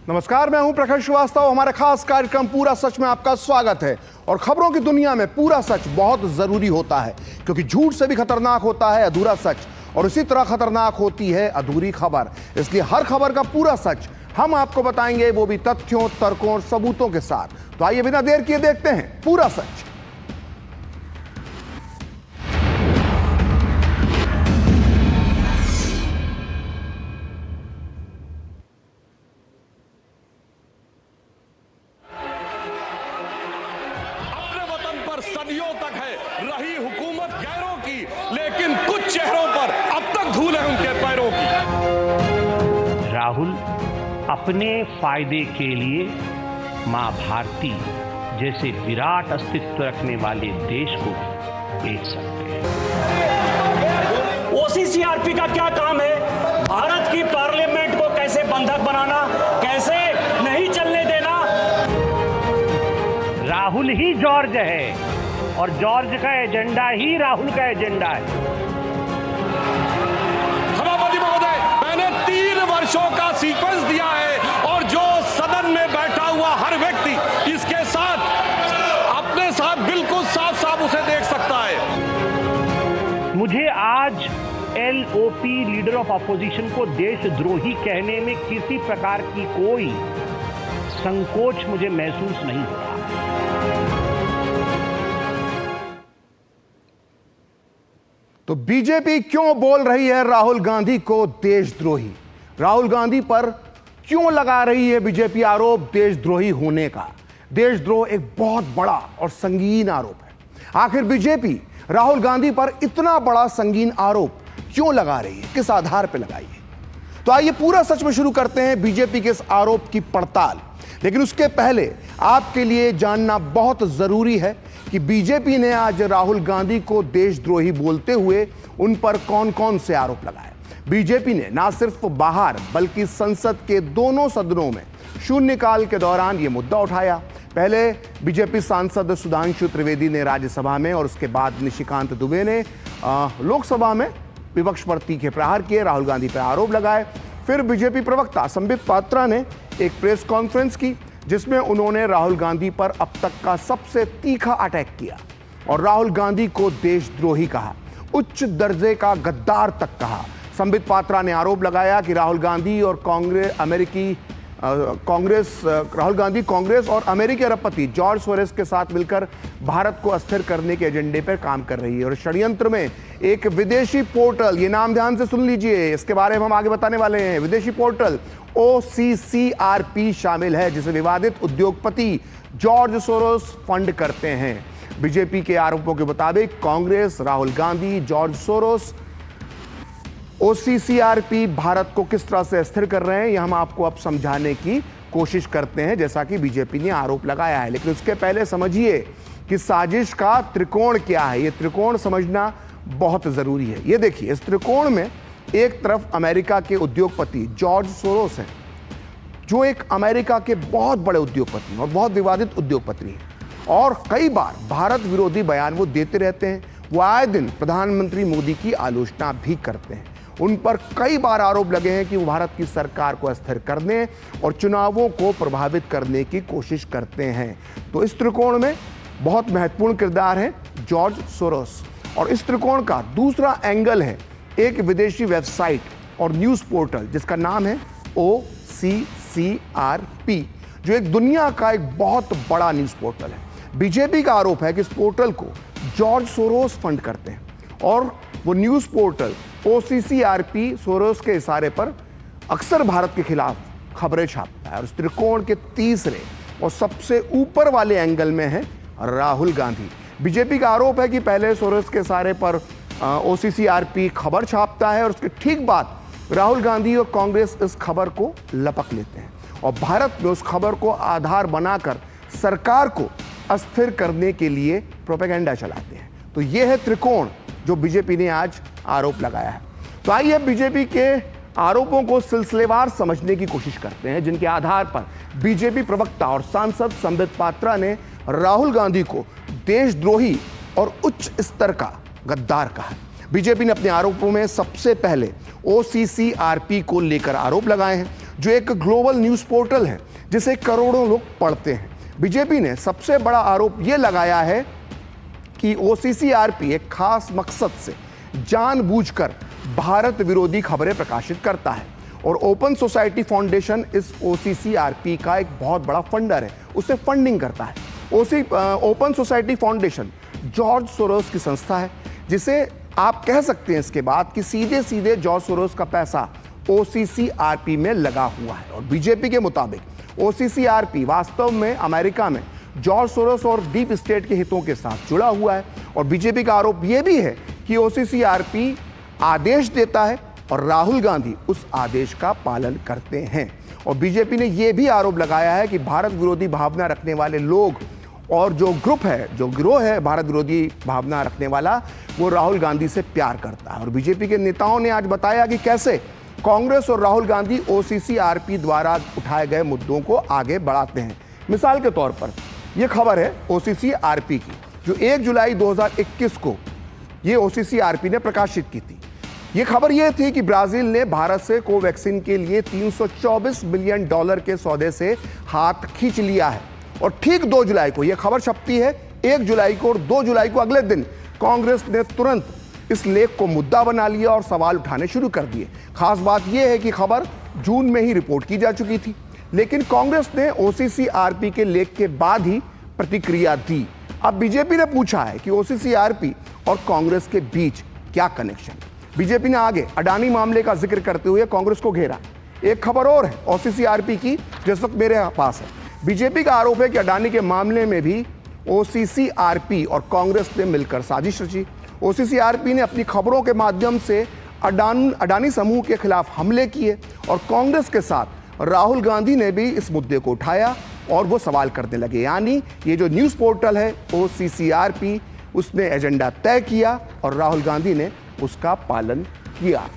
नमस्कार, मैं हूं प्रखर श्रीवास्तव। हमारे खास कार्यक्रम पूरा सच में आपका स्वागत है। और खबरों की दुनिया में पूरा सच बहुत जरूरी होता है, क्योंकि झूठ से भी खतरनाक होता है अधूरा सच, और इसी तरह खतरनाक होती है अधूरी खबर। इसलिए हर खबर का पूरा सच हम आपको बताएंगे, वो भी तथ्यों, तर्कों और सबूतों के साथ। तो आइए बिना देर किए देखते हैं पूरा सच। सदियों तक है रही हुकूमत गैरों की, लेकिन कुछ चेहरों पर अब तक धूल है उनके पैरों की। राहुल अपने फायदे के लिए मां भारती जैसे विराट अस्तित्व रखने वाले देश को बेच सकते हैं। ओसीसीआरपी का क्या काम है? भारत की पार्लियामेंट को कैसे बंधक बनाना, कैसे नहीं चलने देना। राहुल ही जॉर्ज है और जॉर्ज का एजेंडा ही राहुल का एजेंडा है। सभापति महोदय, मैंने 3 वर्षों का सीक्वेंस दिया है और जो सदन में बैठा हुआ हर व्यक्ति इसके साथ अपने साथ बिल्कुल साफ साफ उसे देख सकता है। मुझे आज एलओपी लीडर ऑफ अपोजिशन को देशद्रोही कहने में किसी प्रकार की कोई संकोच मुझे महसूस नहीं हो रहा। तो बीजेपी क्यों बोल रही है राहुल गांधी को देशद्रोही? राहुल गांधी पर क्यों लगा रही है बीजेपी आरोप देशद्रोही होने का? देशद्रोह एक बहुत बड़ा और संगीन आरोप है। आखिर बीजेपी राहुल गांधी पर इतना बड़ा संगीन आरोप क्यों लगा रही है, किस आधार पर लगाई है? तो आइए पूरा सच में शुरू करते हैं बीजेपी के इस आरोप की पड़ताल। लेकिन उसके पहले आपके लिए जानना बहुत जरूरी है कि बीजेपी ने आज राहुल गांधी को देशद्रोही बोलते हुए उन पर कौन कौन से आरोप लगाए। बीजेपी ने ना सिर्फ बाहर बल्कि संसद के दोनों सदनों में शून्यकाल के दौरान यह मुद्दा उठाया। पहले बीजेपी सांसद सुधांशु त्रिवेदी ने राज्यसभा में और उसके बाद निशिकांत दुबे ने लोकसभा में विपक्ष पर तीखे प्रहार किए, राहुल गांधी पर आरोप लगाए। फिर बीजेपी प्रवक्ता संबित पात्रा ने एक प्रेस कॉन्फ्रेंस की जिसमें उन्होंने राहुल गांधी पर अब तक का सबसे तीखा अटैक किया और राहुल गांधी को देशद्रोही कहा, उच्च दर्जे का गद्दार तक कहा। संबित पात्रा ने आरोप लगाया कि राहुल गांधी कांग्रेस और अमेरिकी अरबपति जॉर्ज सोरेस के साथ मिलकर भारत को अस्थिर करने के एजेंडे पर काम कर रही है और षड्यंत्र में एक विदेशी पोर्टल, ये नाम ध्यान से सुन लीजिए, इसके बारे में हम आगे बताने वाले हैं। विदेशी पोर्टल OCCRP शामिल है जिसे विवादित उद्योगपति जॉर्ज सोरोस फंड करते हैं। बीजेपी के आरोपों के मुताबिक Congress, Rahul Gandhi, George Soros, OCCRP Bharat को किस तरह से अस्थिर कर रहे हैं, यह हम आपको अब समझाने की कोशिश करते हैं, जैसा कि बीजेपी ने आरोप लगाया है। लेकिन उसके पहले समझिए कि साजिश का त्रिकोण क्या है। यह त्रिकोण समझना बहुत जरूरी है। यह देखिए, इस त्रिकोण में एक तरफ अमेरिका के उद्योगपति जॉर्ज सोरोस हैं, जो एक अमेरिका के बहुत बड़े उद्योगपति और बहुत विवादित उद्योगपति हैं और कई बार भारत विरोधी बयान वो देते रहते हैं। वो आए दिन प्रधानमंत्री मोदी की आलोचना भी करते हैं। उन पर कई बार आरोप लगे हैं कि वो भारत की सरकार को अस्थिर करने और चुनावों को प्रभावित करने की कोशिश करते हैं। तो इस त्रिकोण में बहुत महत्वपूर्ण किरदार है जॉर्ज सोरोस। और इस त्रिकोण का दूसरा एंगल है एक विदेशी वेबसाइट और न्यूज़ पोर्टल जिसका नाम है OCCRP, जो एक दुनिया का एक बहुत बड़ा न्यूज़ पोर्टल है। बीजेपी का आरोप है कि इस पोर्टल को जॉर्ज सोरोस फंड करते हैं और वो न्यूज़ पोर्टल OCCRP सोरोस के इशारे पर अक्सर भारत के खिलाफ खबरें छापता है। और इस त्रिकोण के तीसरे और सबसे ऊपर वाले एंगल में है राहुल गांधी। बीजेपी का आरोप है कि पहले सोरोस के इशारे पर OCCRP खबर छापता है और उसके ठीक बाद राहुल गांधी और कांग्रेस इस खबर को लपक लेते हैं और भारत में उस खबर को आधार बनाकर सरकार को अस्थिर करने के लिए प्रोपेगेंडा चलाते हैं। तो यह है त्रिकोण जो बीजेपी ने आज आरोप लगाया है। तो आइए बीजेपी के आरोपों को सिलसिलेवार समझने की कोशिश करते हैं, जिनके आधार पर बीजेपी प्रवक्ता और सांसद संबित पात्रा ने राहुल गांधी को देशद्रोही और उच्च स्तर का गद्दार कहा। बीजेपी ने अपने आरोपों में सबसे पहले OCCRP को लेकर आरोप लगाए हैं। जो एक ग्लोबल न्यूज पोर्टल है जिसे करोड़ों लोग पढ़ते हैं। बीजेपी ने सबसे बड़ा आरोप यह लगाया है कि OCCRP एक खास मकसद से जानबूझकर भारत विरोधी खबरें प्रकाशित करता है और ओपन सोसाइटी फाउंडेशन इस OCCRP का एक बहुत बड़ा फंडर है, उसे फंडिंग करता है। Open society foundation George Soros की संस्था है, जिसे आप कह सकते हैं इसके बाद कि सीधे सीधे जॉर्ज सोरोस का पैसा OCCRP में लगा हुआ है। और बीजेपी के मुताबिक OCCRP वास्तव में अमेरिका में जॉर्ज सोरोस और डीप स्टेट के हितों के साथ जुड़ा हुआ है। और बीजेपी का आरोप यह भी है कि OCCRP आदेश देता है और राहुल गांधी उस आदेश का पालन करते हैं। और बीजेपी ने यह भी आरोप लगाया है कि भारत विरोधी भावना रखने वाले लोग और जो ग्रुप है, जो गिरोह है भारत विरोधी भावना रखने वाला, वो राहुल गांधी से प्यार करता है। और बीजेपी के नेताओं ने आज बताया कि कैसे कांग्रेस और राहुल गांधी OCCRP द्वारा उठाए गए मुद्दों को आगे बढ़ाते हैं। मिसाल के तौर पर यह खबर है OCCRP की, जो 1 जुलाई 2021 को ये OCCRP ने प्रकाशित की थी। ये खबर यह थी कि ब्राजील ने भारत से कोवैक्सीन के लिए $324 बिलियन के सौदे से हाथ खींच लिया है। और ठीक 2 जुलाई को यह खबर छपती है, 1 जुलाई को और 2 जुलाई को अगले दिन कांग्रेस ने तुरंत इस लेख को मुद्दा बना लिया और सवाल उठाने शुरू कर दिए। खास बात यह है कि खबर जून में ही रिपोर्ट की जा चुकी थी, लेकिन कांग्रेस ने OCCRP के लेख के बाद ही प्रतिक्रिया दी। अब बीजेपी ने पूछा है कि OCCRP और कांग्रेस के बीच क्या कनेक्शन। बीजेपी ने आगे अडानी मामले का जिक्र करते हुए कांग्रेस को घेरा। एक खबर और है OCCRP की, जिस वक्त मेरे पास है। बीजेपी का आरोप है कि अडानी के मामले में भी OCCRP और कांग्रेस ने मिलकर साजिश रची। OCCRP ने अपनी खबरों के माध्यम से अडानी समूह के खिलाफ हमले किए और कांग्रेस के साथ राहुल गांधी ने भी इस मुद्दे को उठाया और वो सवाल करने लगे। यानी ये जो न्यूज़ पोर्टल है OCCRP, उसने एजेंडा तय किया और राहुल गांधी ने उसका पालन किया।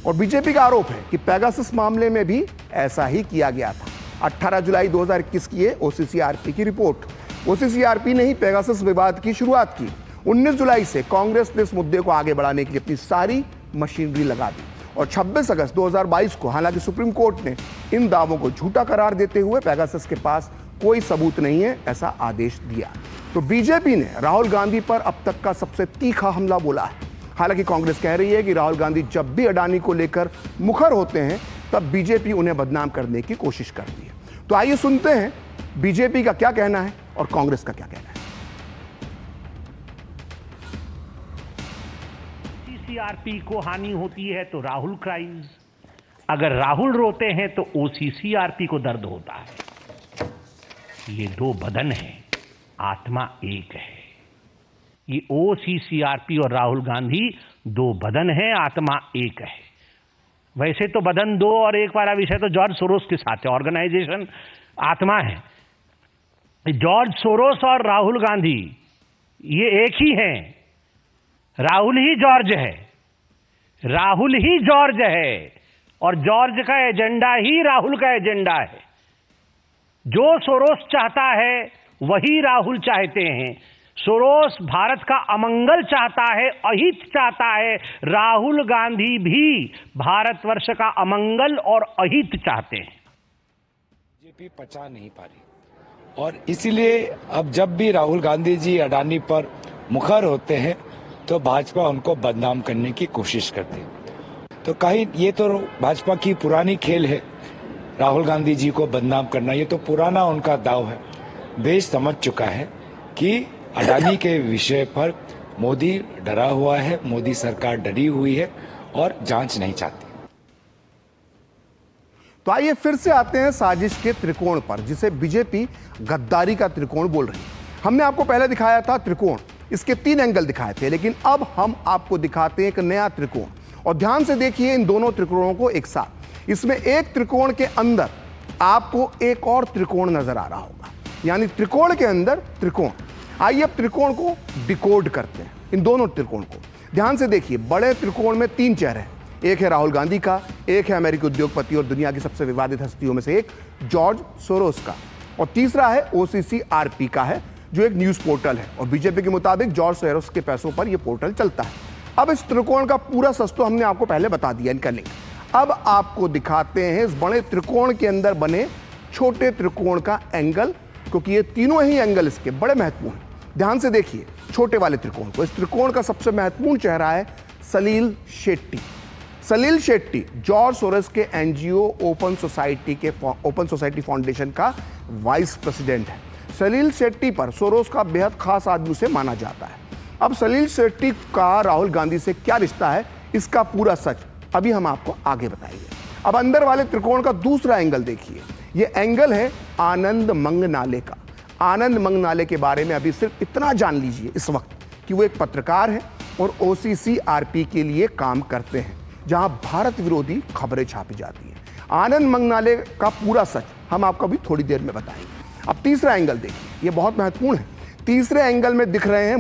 और बीजेपी का आरोप है कि पेगासस मामले में भी ऐसा ही किया गया था। 18 जुलाई 2021 की है OCCRP की रिपोर्ट। OCCRP ने ही पेगासस विवाद की शुरुआत की। 19 जुलाई से कांग्रेस ने इस मुद्दे को आगे बढ़ाने की अपनी सारी मशीनरी लगा दी और 26 अगस्त 2022 को हालांकि सुप्रीम कोर्ट ने इन दावों को झूठा करार देते हुए पेगासस के पास कोई सबूत नहीं है ऐसा आदेश दिया। तो बीजेपी ने राहुल गांधी पर अब तक का सबसे तीखा हमला बोला है। हालांकि कांग्रेस कह रही है कि राहुल गांधी जब भी अडानी को लेकर मुखर होते हैं तब बीजेपी उन्हें बदनाम करने की कोशिश करती है। तो आइए सुनते हैं बीजेपी का क्या कहना है और कांग्रेस का क्या कहना है। OCCRP को हानि होती है तो राहुल क्राइज, अगर राहुल रोते हैं तो OCCRP को दर्द होता है। ये 2 बदन हैं, आत्मा एक है। ये OCCRP और राहुल गांधी 2 बदन हैं, आत्मा एक है। वैसे तो बदन 2 और एक वाला विषय तो जॉर्ज सोरोस के साथ है, ऑर्गेनाइजेशन आत्मा है। जॉर्ज सोरोस और राहुल गांधी ये एक ही हैं। राहुल ही जॉर्ज है, राहुल ही जॉर्ज है और जॉर्ज का एजेंडा ही राहुल का एजेंडा है। जो सोरोस चाहता है वही राहुल चाहते हैं। सोरोस भारत का अमंगल चाहता है, अहित चाहता है। राहुल गांधी भी भारतवर्ष का अमंगल और अहित चाहते हैं। बीजेपी पचा नहीं पा रही और इसीलिए अब जब भी राहुल गांधी जी अडानी पर मुखर होते हैं तो भाजपा उनको बदनाम करने की कोशिश करती है। तो कहीं ये तो भाजपा की पुरानी खेल है, राहुल गांधी जी को बदनाम करना, ये तो पुराना उनका दाव है। देश समझ चुका है कि अडानी के विषय पर मोदी डरा हुआ है, मोदी सरकार डरी हुई है और जांच नहीं चाहती। तो आइए फिर से आते हैं साजिश के त्रिकोण पर, जिसे बीजेपी गद्दारी का त्रिकोण बोल रही है। हमने आपको पहले दिखाया था त्रिकोण, इसके 3 एंगल दिखाए थे, लेकिन अब हम आपको दिखाते हैं एक नया त्रिकोण। और ध्यान से देखिए इन दोनों त्रिकोणों को एक साथ। इसमें एक त्रिकोण के अंदर आपको एक और त्रिकोण नजर आ रहा होगा, यानी त्रिकोण के अंदर त्रिकोण। आइए अब त्रिकोण को डिकोड करते हैं, इन दोनों त्रिकोण को ध्यान से देखिए। बड़े त्रिकोण में 3 चेहरे हैं, एक है राहुल गांधी का, एक है अमेरिकी उद्योगपति और दुनिया की सबसे विवादित हस्तियों में से एक जॉर्ज सोरोस का, और तीसरा है OCCRP का है, जो एक न्यूज पोर्टल है। और बीजेपी के मुताबिक जॉर्ज सोरोस के पैसों पर यह पोर्टल चलता है। अब इस त्रिकोण का पूरा सस्तो हमने आपको पहले बता दिया, इनका लिंक। अब आपको दिखाते हैं इस बड़े त्रिकोण के अंदर बने छोटे त्रिकोण का एंगल, क्योंकि ये तीनों ही एंगल इसके बड़े महत्वपूर्ण हैं। ध्यान से देखिए छोटे वाले त्रिकोण को। इस त्रिकोण का सबसे महत्वपूर्ण चेहरा है सलील शेट्टी। सलील शेट्टी जॉर्ज सोरोस के एनजीओ ओपन सोसाइटी फाउंडेशन का वाइस प्रेसिडेंट है। सलील शेट्टी पर सोरोस का बेहद खास आदमी से माना जाता है। अब सलील शेट्टी का राहुल गांधी से क्या रिश्ता है, इसका पूरा सच अभी हम आपको आगे बताएंगे। अब अंदर वाले त्रिकोण का दूसरा एंगल देखिए। यह एंगल है आनंद मंगनाले का। आनंद मंगनाले के बारे में अभी सिर्फ इतना जान लीजिए इस वक्त कि वो एक पत्रकार है और OCCRP के लिए काम करते हैं, जहां भारत विरोधी खबरें छापी जाती हैं। आनंद मंगनाले का पूरा सच हम आपको अभी थोड़ी देर में बताएंगे। अब तीसरा एंगल देखिए, ये बहुत महत्वपूर्ण है। तीसरे एंगल में दिख रहे हैं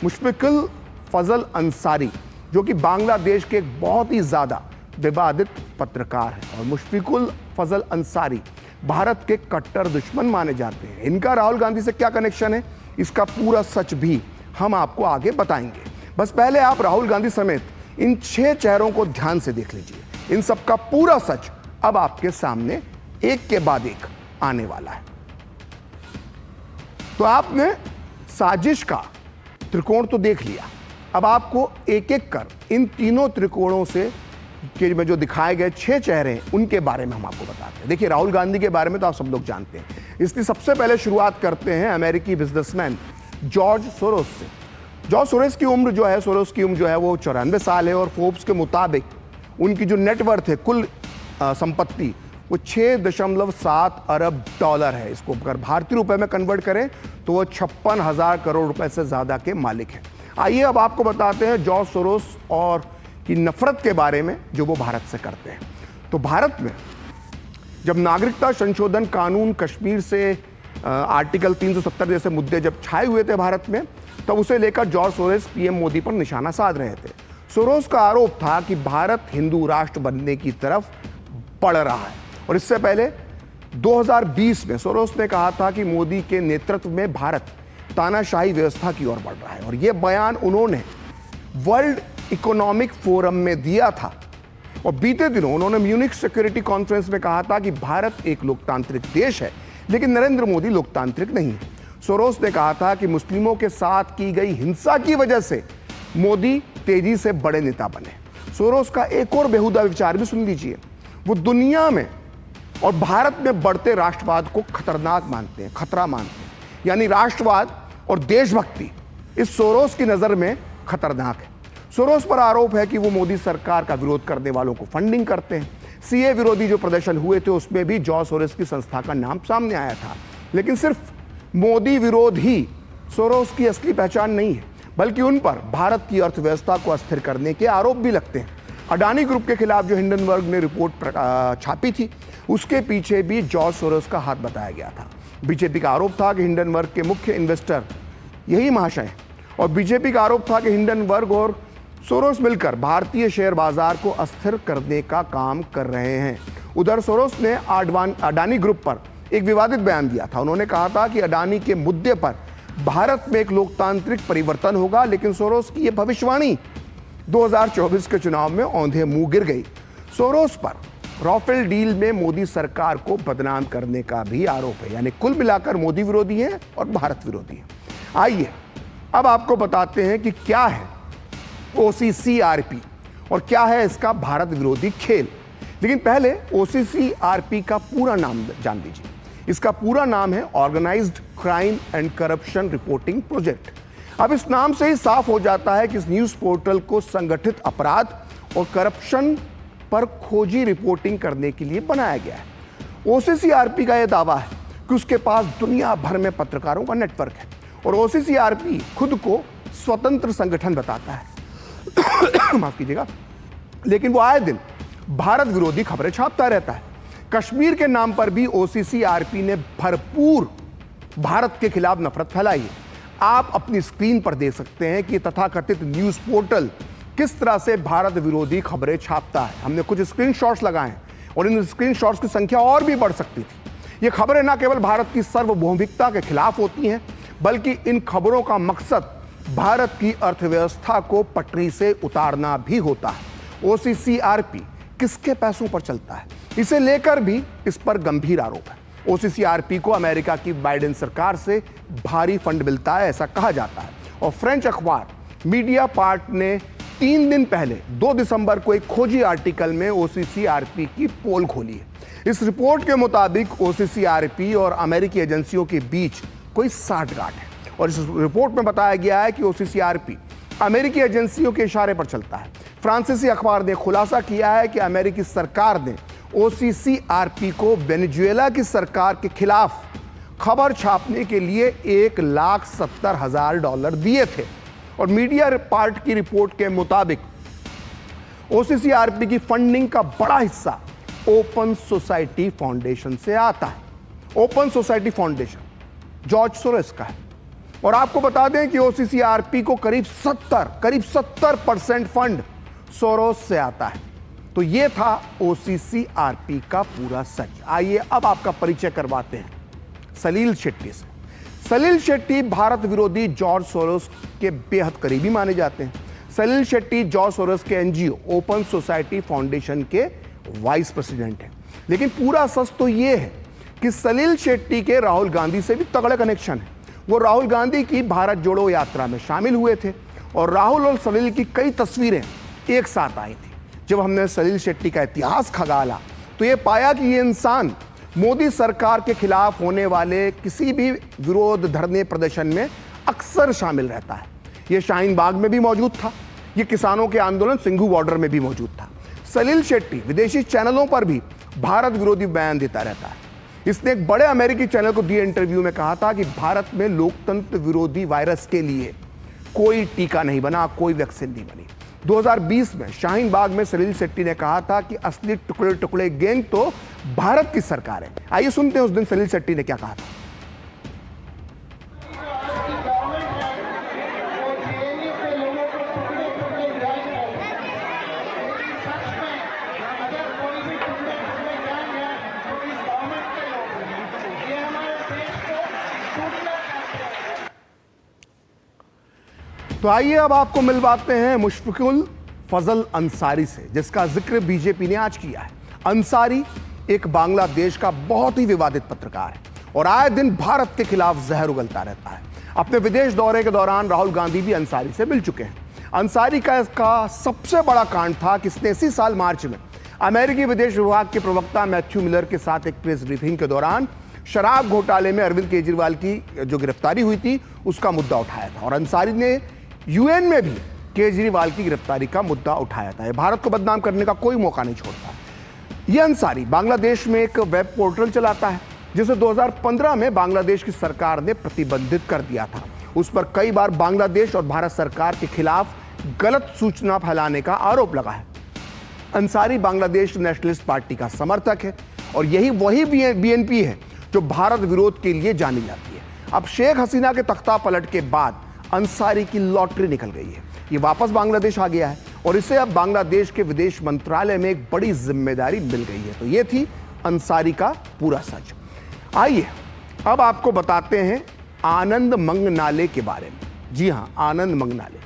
मुशफिकुल फजल अंसारी, जो कि बांग्लादेश के एक बहुत ही ज़्यादा विवादित पत्रकार हैं। और मुशफिकुल फजल अंसारी भारत के कट्टर दुश्मन माने जाते हैं। इनका राहुल गांधी से क्या कनेक्शन है, इसका पूरा सच भी हम आपको आगे बताएंगे। बस पहले आप राहुल गांधी समेत इन 6 चेहरों को ध्यान से देख लीजिए। इन सब का पूरा सच अब आपके सामने एक के बाद एक आने वाला है। तो आपने साजिश का त्रिकोण तो देख लिया, अब आपको एक एक कर इन तीनों त्रिकोणों से में जो दिखाए गए 6 चेहरे हैं उनके बारे में हम आपको बताते हैं। देखिए राहुल गांधी के बारे में तो आप सब लोग जानते हैं, इसलिए सबसे पहले शुरुआत करते हैं अमेरिकी बिजनेसमैन जॉर्ज सोरोस से। जॉर्ज सोरोस की उम्र जो है वो 94 साल है और फोर्ब्स के मुताबिक उनकी जो नेटवर्थ है, कुल संपत्ति, वो 6.7 अरब डॉलर है। इसको अगर भारतीय रुपए में कन्वर्ट करें तो वो 56,000 करोड़ रुपए से ज़्यादा के मालिक हैं। आइए अब आपको बताते हैं जॉर्ज सोरोस और की नफरत के बारे में जो वो भारत से करते हैं। तो भारत में जब नागरिकता संशोधन कानून, कश्मीर से आर्टिकल 370 जैसे मुद्दे जब छाए हुए थे भारत में, तब उसे लेकर जॉर्ज सोरोस PM मोदी पर निशाना साध रहे थे। सोरोस का आरोप था कि भारत हिंदू राष्ट्र बनने की तरफ बढ़ रहा है। और इससे पहले 2020 में सोरोस ने कहा था कि मोदी के नेतृत्व में भारत तानाशाही व्यवस्था की ओर बढ़ रहा है। और यह बयान उन्होंने वर्ल्ड इकोनॉमिक फोरम में दिया था। और बीते दिनों उन्होंने म्यूनिख सिक्योरिटी कॉन्फ्रेंस में कहा था कि भारत एक लोकतांत्रिक देश है, लेकिन नरेंद्र मोदी लोकतांत्रिक नहीं है। सोरोस ने कहा था कि मुस्लिमों के साथ की गई हिंसा की वजह से मोदी तेजी से बड़े नेता बने। सोरोस का एक और बेहुदा विचार भी सुन लीजिए। वो दुनिया में और भारत में बढ़ते राष्ट्रवाद को खतरनाक मानते हैं, खतरा मानते हैं। यानी राष्ट्रवाद और देशभक्ति इस सोरोस की नज़र में खतरनाक है। सोरोस पर आरोप है कि वो मोदी सरकार का विरोध करने वालों को फंडिंग करते हैं। CA विरोधी जो प्रदर्शन हुए थे उसमें भी जॉर्ज सोरोस की संस्था का नाम सामने आया था। लेकिन सिर्फ मोदी विरोध ही सोरोस की असली पहचान नहीं है, बल्कि उन पर भारत की अर्थव्यवस्था को अस्थिर करने के आरोप भी लगते हैं। अडानी ग्रुप के खिलाफ जो हिंडनबर्ग ने रिपोर्ट छापी थी, उसके पीछे भी जॉर्ज सोरोस का हाथ बताया गया था। बीजेपी का आरोप था कि हिंडनबर्ग के मुख्य इन्वेस्टर यही महाशय हैं और बीजेपी का आरोप था कि हिंडनबर्ग और सोरोस मिलकर भारतीय शेयर बाजार को अस्थिर करने का काम कर रहे हैं। उधर सोरोस ने अडानी ग्रुप पर एक विवादित बयान दिया था। उन्होंने कहा था कि अडानी के मुद्दे पर भारत में एक लोकतांत्रिक परिवर्तन होगा, लेकिन सोरोस की यह भविष्यवाणी 2024 के चुनाव में औंधे मुंह गिर गई। सोरोस पर राफेल डील में मोदी सरकार को बदनाम करने का भी आरोप है। यानी कुल मिलाकर मोदी विरोधी है और भारत विरोधी है। आइए अब आपको बताते हैं कि क्या है OCCRP और क्या है इसका भारत विरोधी खेल। लेकिन पहले OCCRP का पूरा नाम जान लीजिए। इसका पूरा नाम है organised crime and corruption reporting project. अब इस नाम से ही साफ हो जाता है कि इस न्यूज़ पोर्टल को संगठित अपराध और करप्शन पर खोजी रिपोर्टिंग करने के लिए बनाया गया है। OCCRP का यह दावा है कि उसके पास दुनिया भर में पत्रकारों का नेटवर्क है और OCCRP खुद को स्वतंत्र संगठन बताता है माफ कीजिएगा, लेकिन वो आए दिन भारत विरोधी खबरें छापता रहता है। कश्मीर के नाम पर भी OCCRP ने भरपूर भारत के खिलाफ नफरत फैलाई है। आप अपनी स्क्रीन पर देख सकते हैं कि तथाकथित न्यूज़ पोर्टल किस तरह से भारत विरोधी खबरें छापता है। हमने कुछ स्क्रीनशॉट्स लगाए हैं और इन स्क्रीनशॉट्स की संख्या और भी बढ़ सकती थी। ये खबरें न केवल भारत की सार्वभौमिकता के खिलाफ होती हैं, बल्कि इन खबरों का मकसद भारत की अर्थव्यवस्था को पटरी से उतारना भी होता है। OCCRP किसके पैसों पर चलता है, इसे लेकर भी इस पर गंभीर आरोप है। ओसीसीआरपी को अमेरिका की बाइडेन सरकार से भारी फंड मिलता है, ऐसा कहा जाता है। और फ्रेंच अखबार मीडिया पार्ट ने 3 दिन पहले 2 दिसंबर को एक खोजी आर्टिकल में ओसीसीआरपी की पोल खोली है। इस रिपोर्ट के मुताबिक ओसीसीआरपी और अमेरिकी एजेंसियों के बीच कोई साठगांठ है, और इस रिपोर्ट में बताया गया है कि ओसीसीआरपी अमेरिकी एजेंसियों के इशारे पर चलता है। फ्रांसीसी अखबार ने खुलासा किया है कि अमेरिकी सरकार ने ओसीसीआरपी को वेनेजुएला की सरकार के खिलाफ खबर छापने के लिए $1,70,000 दिए थे। और मीडिया पार्ट की रिपोर्ट के मुताबिक ओसीसीआरपी की फंडिंग का बड़ा हिस्सा ओपन सोसाइटी फाउंडेशन से आता है। Open society foundation George Soros का है। और आपको बता दें कि ओसीसीआरपी को करीब 70% फंड सोरोस से आता है। तो यह था ओसीसीआरपी का पूरा सच। आइए अब आपका परिचय करवाते हैं सलील शेट्टी से। सलील शेट्टी भारत विरोधी जॉर्ज सोरोस के बेहद करीबी माने जाते हैं। सलील शेट्टी जॉर्ज सोरोस के एनजीओ ओपन सोसाइटी फाउंडेशन के वाइस प्रेसिडेंट हैं। लेकिन पूरा सच तो यह है कि सलील शेट्टी के राहुल गांधी से भी तगड़े कनेक्शन है। वो राहुल गांधी की भारत जोड़ो यात्रा में शामिल हुए थे और राहुल और सलील की कई तस्वीरें एक साथ आई थी। जब हमने सलील शेट्टी का इतिहास खंगाला तो ये पाया कि ये इंसान मोदी सरकार के खिलाफ होने वाले किसी भी विरोध धरने प्रदर्शन में अक्सर शामिल रहता है। ये शाहीन बाग में भी मौजूद था, ये किसानों के आंदोलन सिंघू बॉर्डर में भी मौजूद था। सलील शेट्टी विदेशी चैनलों पर भी भारत विरोधी बयान देता रहता है। इसने एक बड़े अमेरिकी चैनल को दिए इंटरव्यू में कहा था कि भारत में लोकतंत्र विरोधी वायरस के लिए कोई टीका नहीं बना, कोई वैक्सीन नहीं बनी। 2020 में शाहीन बाग में सलील शेट्टी ने कहा था कि असली टुकड़े टुकड़े गैंग तो भारत की सरकार है। आइए सुनते हैं उस दिन सलील शेट्टी ने क्या कहा था। तो आइए अब आपको मिलवाते हैं मुशफिकुल फजल अंसारी से, जिसका जिक्र बीजेपी ने आज किया है। अंसारी एक बांग्लादेश का बहुत ही विवादित पत्रकार है और आए दिन भारत के खिलाफ जहर उगलता रहता है। अपने विदेश दौरे के दौरान राहुल गांधी भी अंसारी से मिल चुके हैं। अंसारी का इसका सबसे बड़ा कांड था कि इसने इसी साल मार्च में अमेरिकी विदेश विभाग के प्रवक्ता मैथ्यू मिलर के साथ एक प्रेस ब्रीफिंग के दौरान शराब घोटाले में अरविंद केजरीवाल की जो गिरफ्तारी हुई थी उसका मुद्दा उठाया था। और अंसारी ने यूएन में भी केजरीवाल की गिरफ्तारी का मुद्दा उठाया था। भारत को बदनाम करने का कोई मौका नहीं छोड़ता। यह अंसारी बांग्लादेश में एक वेब पोर्टल चलाता है जिसे 2015 में बांग्लादेश की सरकार ने प्रतिबंधित कर दिया था। उस पर कई बार बांग्लादेश और भारत सरकार के खिलाफ गलत सूचना फैलाने का आरोप लगा है। अंसारी बांग्लादेश नेशनलिस्ट पार्टी का समर्थक है और यही वही बीएनपी है जो भारत विरोध के लिए जानी जाती है। अब शेख हसीना के तख्ता पलट के बाद अंसारी की लॉटरी निकल गई है। ये वापस बांग्लादेश आ गया है और इसे अब बांग्लादेश के विदेश मंत्रालय में एक बड़ी जिम्मेदारी मिल गई है। तो ये थी अंसारी का पूरा सच। आइए अब आपको बताते हैं आनंद मंगनाले के बारे में। जी हां, आनंद मंगनाले,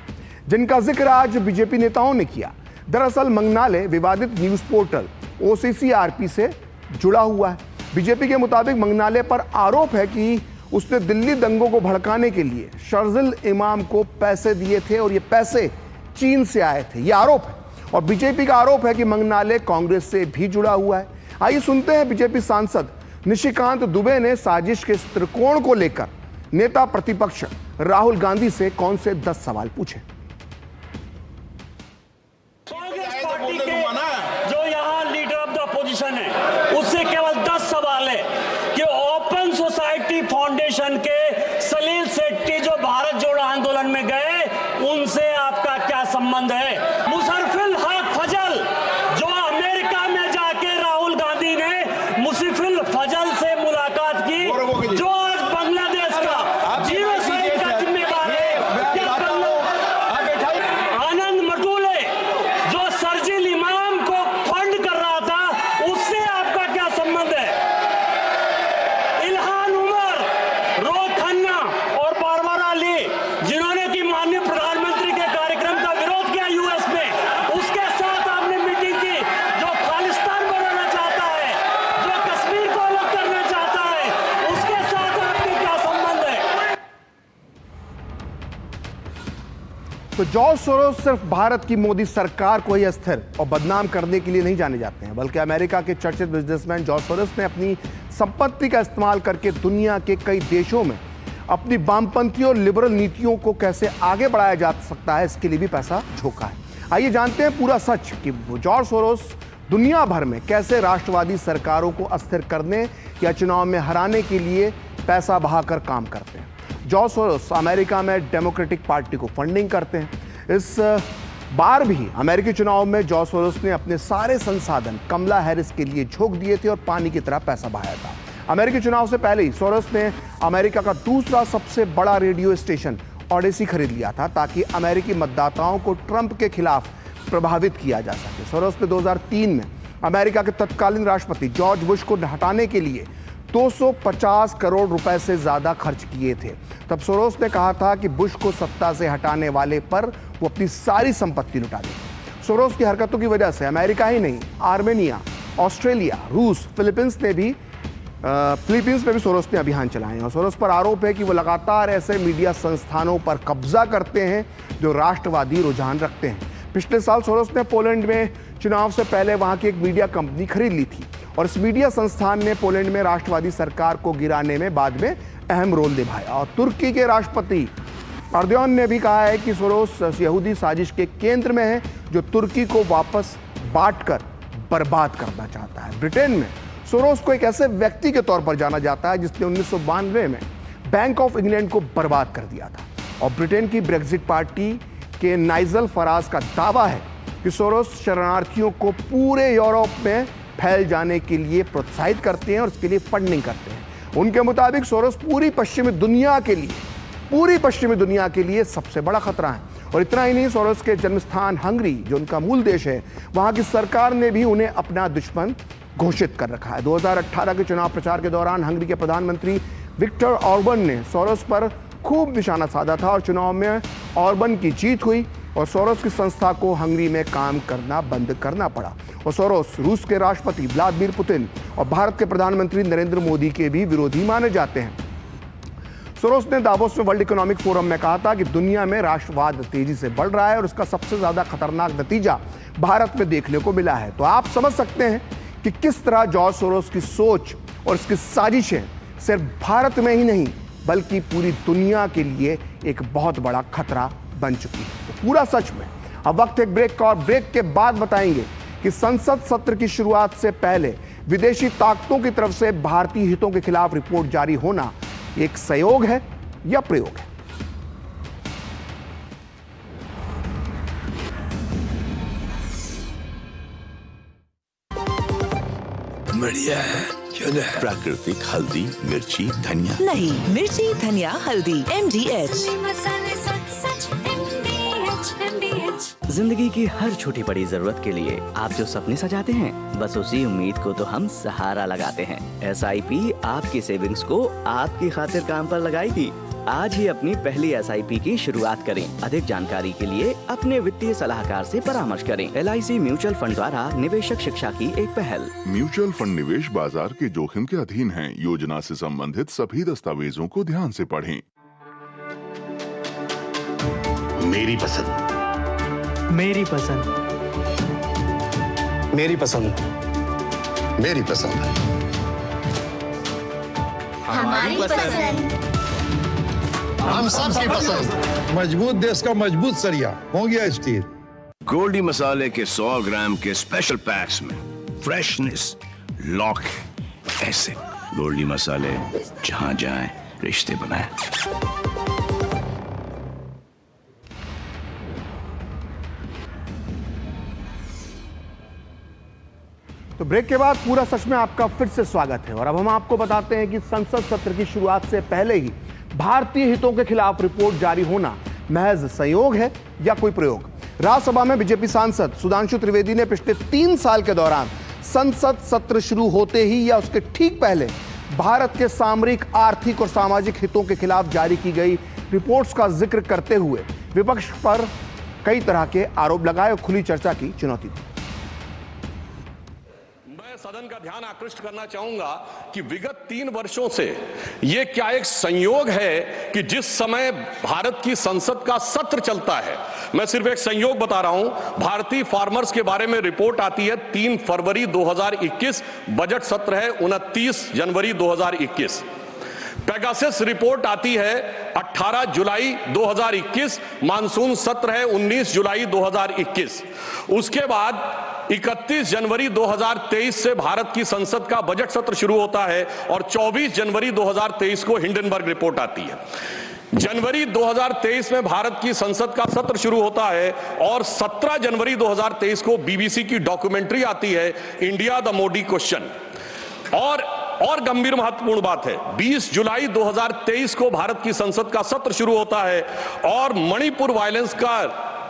जिनका जिक्र आज बीजेपी नेताओं ने किया। दरअसल मंगनाले विवादित न्यूज पोर्टल ओसीसीआरपी से जुड़ा हुआ है। बीजेपी के मुताबिक मंगनाले पर आरोप है कि उसने दिल्ली दंगों को भड़काने के लिए शर्जिल इमाम को पैसे दिए थे और ये पैसे चीन से आए थे, ये आरोप है। और बीजेपी का आरोप है कि मंगनाले कांग्रेस से भी जुड़ा हुआ है। आइए सुनते हैं बीजेपी सांसद निशिकांत दुबे ने साजिश के त्रिकोण को लेकर नेता प्रतिपक्ष राहुल गांधी से कौन से 10 सवाल पूछे। कांग्रेस पार्टी के जो यहाँ लीडर ऑफ द अपोजिशन है उससे केवल 10 सवाल है कि ओपन सोसाइटी फाउंडेशन के सलील शेट्टी जो भारत जोड़ो आंदोलन में गए उनसे आपका क्या संबंध है। मुशर्रफुल हक फजल जो अमेरिका में जाके राहुल गांधी ने मुशर्रफुल फजल से मुलाकात की, जो आज बांग्लादेश का जीरो साइड का जिम्मेदार है। क्या तो जॉर्ज सोरोस सिर्फ भारत की मोदी सरकार को ही अस्थिर और बदनाम करने के लिए नहीं जाने जाते हैं, बल्कि अमेरिका के चर्चित बिजनेसमैन जॉर्ज सोरोस ने अपनी संपत्ति का इस्तेमाल करके दुनिया के कई देशों में अपनी वामपंथी और लिबरल नीतियों को कैसे आगे बढ़ाया जा सकता है, इसके लिए भी पैसा झोंका है। आइए जानते हैं पूरा सच कि जॉर्ज सोरोस दुनिया भर में कैसे राष्ट्रवादी सरकारों को अस्थिर करने या चुनाव में हराने के लिए पैसा बहाकर काम करते हैं। जॉर्ज सोरोस अमेरिका में डेमोक्रेटिक पार्टी को फंडिंग करते हैं। इस बार भी अमेरिकी चुनाव में जॉर्ज सोरोस ने अपने सारे संसाधन कमला हैरिस के लिए झोंक दिए थे और पानी की तरह पैसा बहाया था। अमेरिकी चुनाव से पहले ही सोरोस ने अमेरिका का दूसरा सबसे बड़ा रेडियो स्टेशन ओडेसी खरीद लिया था ताकि अमेरिकी मतदाताओं को ट्रंप के खिलाफ प्रभावित किया जा सके। सोरोस ने 2003 में अमेरिका के तत्कालीन राष्ट्रपति जॉर्ज बुश को हटाने के लिए 250 करोड़ रुपए से ज्यादा खर्च किए थे। तब सोरोस ने कहा था कि बुश को सत्ता से हटाने वाले पर वो अपनी सारी संपत्ति लुटा देंगे। सोरोस की हरकतों की वजह से अमेरिका ही नहीं, आर्मेनिया, ऑस्ट्रेलिया, रूस, फिलीपींस में भी सोरोस ने अभियान चलाए हैं। और सोरोस पर आरोप है कि वो लगातार ऐसे मीडिया संस्थानों पर कब्जा करते हैं जो राष्ट्रवादी रुझान रखते हैं। पिछले साल सोरोस ने पोलैंड में चुनाव से पहले वहां की एक मीडिया कंपनी खरीद ली थी और इस मीडिया संस्थान ने पोलैंड में राष्ट्रवादी सरकार को गिराने में बाद में अहम रोल निभाया। और तुर्की के राष्ट्रपति अर्दोगान ने भी कहा है कि सोरोस यहूदी साजिश के केंद्र में है जो तुर्की को वापस बांटकर बर्बाद करना चाहता है। ब्रिटेन में सोरोस को एक ऐसे व्यक्ति के तौर पर जाना जाता है जिसने 1992 में बैंक ऑफ इंग्लैंड को बर्बाद कर दिया था। और ब्रिटेन की ब्रेक्जिट पार्टी के नाइजल फराज का दावा है कि सोरोस शरणार्थियों को पूरे यूरोप में फैल जाने के लिए प्रोत्साहित करते हैं और इसके लिए फंडिंग करते हैं। उनके मुताबिक सोरोस पूरी पश्चिमी दुनिया के लिए सबसे बड़ा खतरा है। और इतना ही नहीं, सोरोस के जन्मस्थान हंगरी जो उनका मूल देश है, वहां की सरकार ने भी उन्हें अपना दुश्मन घोषित कर रखा है। 2018 के चुनाव प्रचार के दौरान हंगरी के प्रधानमंत्री विक्टर ऑर्बन ने सोरोस पर खूब निशाना साधा था और चुनाव में ऑर्बन की जीत हुई और सोरोस की संस्था को हंगरी में काम करना बंद करना पड़ा। और सोरोस रूस के राष्ट्रपति व्लादिमीर पुतिन और भारत के प्रधानमंत्री नरेंद्र मोदी के भी विरोधी माने जाते हैं। सोरोस ने दावोस में वर्ल्ड इकोनॉमिक फोरम में कहा था कि दुनिया में राष्ट्रवाद तेजी से बढ़ रहा है और उसका सबसे ज्यादा खतरनाक नतीजा भारत में देखने को मिला है। तो आप समझ सकते हैं कि किस तरह जॉर्ज सोरोस की सोच और इसकी साजिशें सिर्फ भारत में ही नहीं बल्कि पूरी दुनिया के लिए एक बहुत बड़ा खतरा बन चुकी है। तो पूरा सच में अब वक्त एक ब्रेक का और ब्रेक के बाद बताएंगे कि संसद सत्र की शुरुआत से पहले विदेशी ताकतों की तरफ से भारतीय हितों के खिलाफ रिपोर्ट जारी होना एक सहयोग है या प्रयोग है। बढ़िया है, क्यों है? प्राकृतिक हल्दी, मिर्ची, धनिया नहीं, मिर्ची, धनिया, हल्दी, MDH। जिंदगी की हर छोटी बड़ी जरूरत के लिए आप जो सपने सजाते हैं, बस उसी उम्मीद को तो हम सहारा लगाते हैं। SIP आपकी सेविंग्स को आपकी खातिर काम पर लगाएगी। आज ही अपनी पहली SIP की शुरुआत करें। अधिक जानकारी के लिए अपने वित्तीय सलाहकार से परामर्श करें। LIC म्यूचुअल फंड द्वारा निवेशक शिक्षा की एक पहल। म्यूचुअल फंड निवेश बाजार के जोखिम के अधीन है। योजना से संबंधित सभी दस्तावेजों को ध्यान से पढ़ें। मेरी पसंद, मेरी पसंद, मेरी पसंद, मेरी पसंद, हमारी पसंद, हम सबकी पसंद। मजबूत देश का मजबूत सरिया हो गया स्टील। गोल्डी मसाले के 100 ग्राम के स्पेशल पैक्स में फ्रेशनेस लॉक है। ऐसे गोल्डी मसाले जहां जाएं रिश्ते बनाएं। तो ब्रेक के बाद पूरा सच में आपका फिर से स्वागत है और अब हम आपको बताते हैं कि संसद सत्र की शुरुआत से पहले ही भारतीय हितों के खिलाफ रिपोर्ट जारी होना महज संयोग है या कोई प्रयोग। राज्यसभा में बीजेपी सांसद सुधांशु त्रिवेदी ने पिछले 3 साल के दौरान संसद सत्र शुरू होते ही या उसके ठीक पहले भारत के सामरिक, आर्थिक और सामाजिक हितों के खिलाफ जारी की गई रिपोर्ट्स का जिक्र करते हुए विपक्ष पर कई तरह के आरोप लगाए और खुली चर्चा की चुनौती दी। सदन सदन का ध्यान आकृष्ट करना चाहूंगा कि विगत 3 वर्षों से यह क्या एक संयोग है कि जिस समय भारत की संसद का सत्र चलता है, मैं सिर्फ एक संयोग बता रहा हूं, भारतीय फार्मर्स के बारे में रिपोर्ट आती है 3 फरवरी 2021, बजट सत्र है 29 जनवरी 2021। पेगासस रिपोर्ट आती है 18 जुलाई 2021, मानसून सत्र है 19 जुलाई 2021। उसके बाद 31 जनवरी 2023 से भारत की संसद का बजट सत्र शुरू होता है और 24 जनवरी 2023 को हिंडनबर्ग रिपोर्ट आती है। जनवरी 2023 में भारत की संसद का सत्र शुरू होता है और 17 जनवरी 2023 को बीबीसी की डॉक्यूमेंट्री आती है, इंडिया द मोदी क्वेश्चन। और गंभीर महत्वपूर्ण बात है, 20 जुलाई 2023 को भारत की संसद का सत्र शुरू होता है और मणिपुर वायलेंस का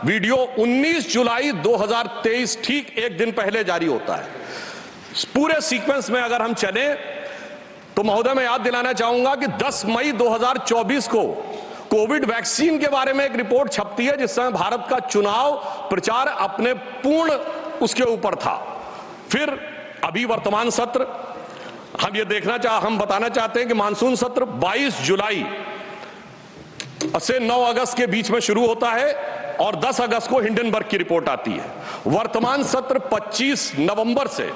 वीडियो 19 जुलाई 2023 ठीक एक दिन पहले जारी होता है। पूरे सीक्वेंस में अगर हम चले तो महोदय मैं याद दिलाना चाहूंगा कि 10 मई 2024 को कोविड वैक्सीन के बारे में एक रिपोर्ट छपती है, जिस समय भारत का चुनाव प्रचार अपने पूर्ण उसके ऊपर था। फिर अभी वर्तमान सत्र हम बताना चाहते हैं कि मानसून सत्र 22 जुलाई से 9 अगस्त के बीच में शुरू होता है और 10 अगस्त को हिंडनबर्ग की रिपोर्ट आती है। वर्तमान सत्र 25 नवंबर से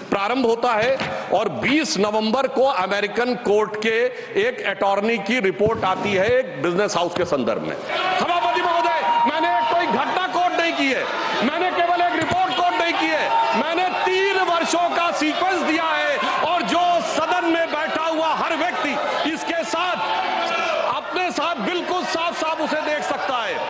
प्रारंभ होता है और 20 नवंबर को अमेरिकन कोर्ट के एक अटॉर्नी की रिपोर्ट आती है एक बिजनेस हाउस के संदर्भ में। सभापति महोदय, मैंने कोई घटना कोट नहीं की है, मैंने केवल एक रिपोर्ट कोट नहीं की है, मैंने 3 वर्षों का सीक्वेंस दिया है और जो सदन में बैठा हुआ हर व्यक्ति इसके साथ अपने साथ बिल्कुल साफ साफ उसे देख सकता है।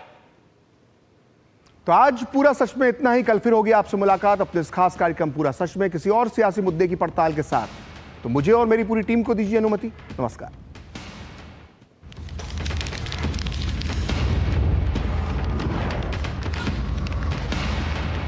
तो आज पूरा सच में इतना ही। कल फिर होगी आपसे मुलाकात अपने इस खास कार्यक्रम पूरा सच में किसी और सियासी मुद्दे की पड़ताल के साथ। तो मुझे और मेरी पूरी टीम को दीजिए अनुमति। नमस्कार।